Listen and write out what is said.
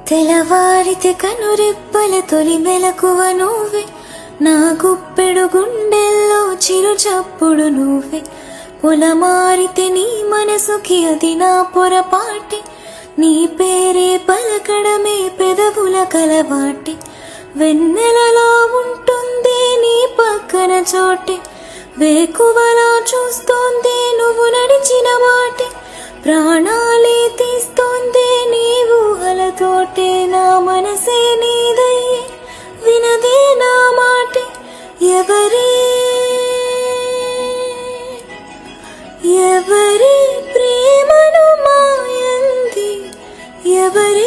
తెలవారితే కనురెప్పల తొలి మెలకువ నువ్వే, నా గుప్పెడు గుండెల్లో చిరు చప్పుడు నువ్వే. పొలమారితే నీ మనసుకి అది నా పొరపాటి, నీ పేరే పలకడమే పెదవుల కలవాటి. వెన్నెలలో ఉంటుంది నీ పక్కన చోటే, వేకువలా చూస్తోంది నువ్వు నడిచిన బాటే. ప్రాణాలే తీస్తోంది నీ ఊహలతోటే, నా మనసే నీదయ్యే వినదే నా మాటే. ఎవరి ప్రేమను మాయంది, ఎవరి